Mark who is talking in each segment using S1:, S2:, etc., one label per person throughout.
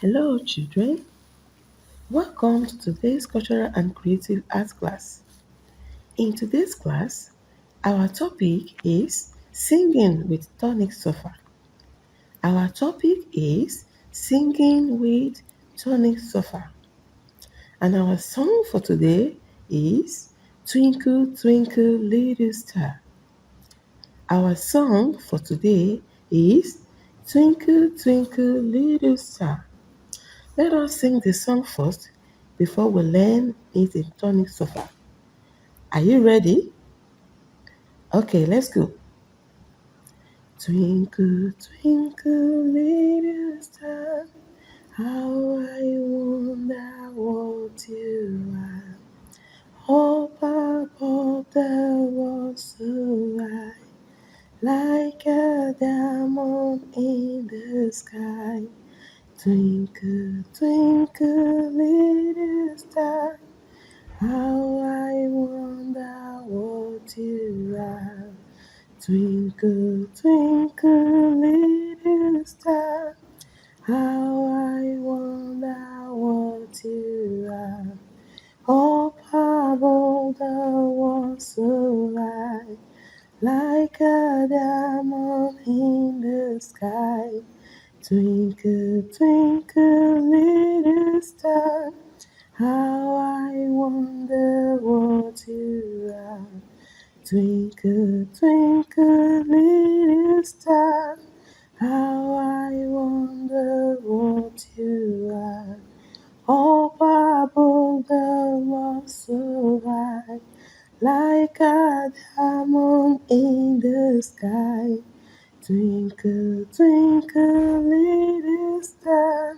S1: Hello children, welcome to today's cultural and creative arts class. In today's class, our topic is singing with tonic solfa. Our topic is singing with tonic solfa. And our song for today is Twinkle Twinkle Little Star. Our song for today is Twinkle Twinkle Little Star. Let us sing the song first before we learn it in tonic solfa. Are you ready? Okay, let's go. Twinkle, twinkle, little star, how I wonder what you are. Up above the world so high, like a diamond in the sky. Twinkle, twinkle, little star, how I wonder what you are. Twinkle, twinkle, little star, how I wonder what you are. Up above the world so high, like a diamond in the sky. Twinkle, twinkle, little star, how I wonder what you are. Twinkle, twinkle, little star, how I wonder what you are. Up above the world so high, like a diamond in the sky. Twinkle, twinkle, little star,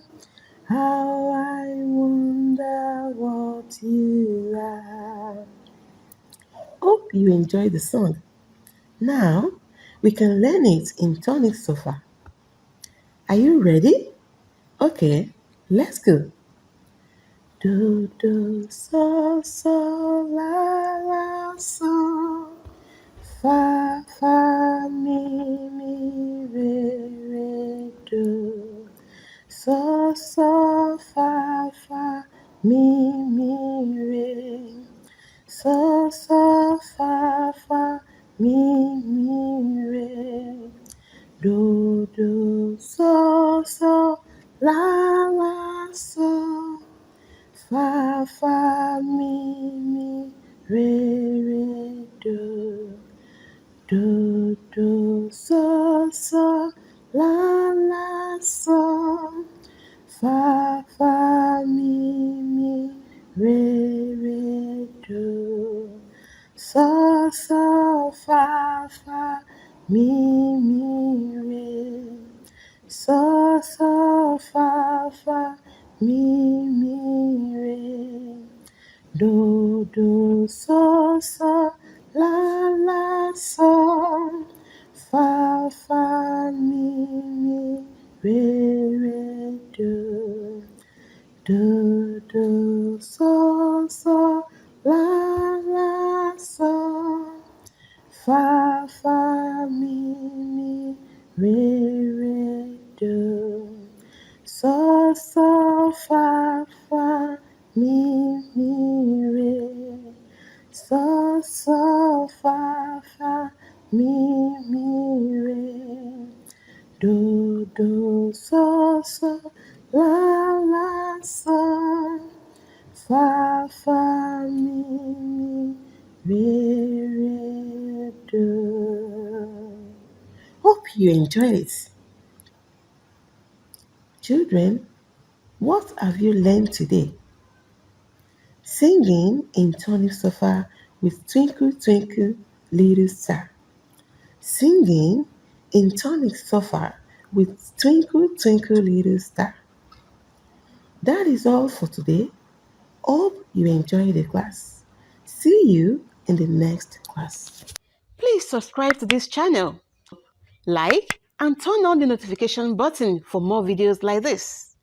S1: how I wonder what you are. Hope you enjoy the song. Now, we can learn it in tonic solfa. Are you ready? Okay, let's go. Do, do, so, la, la, so. Fa, fa, mi, re, do. So, fa, mi, re. So, fa, mi, re. Do, la, so. Fa, mi, re, do. Do, la, so. Fa, mi, re, do. Fa, mi, re. Fa, mi, re. Do, la, so. Fa, mi, re, do. Do, la, so. Fa, mi, re, do. Fa, mi, re. Fa, mi, re. Do, la, so. Fa, mi, re, do. Hope you enjoyed it. Children, what have you learned today? Singing in tonic solfa with Twinkle Twinkle Little Star. Singing in tonic solfa with Twinkle Twinkle Little Star. That is all for today. Hope you enjoy the class. See you in the next class. Please subscribe to this channel, like, and turn on the notification button for more videos like this.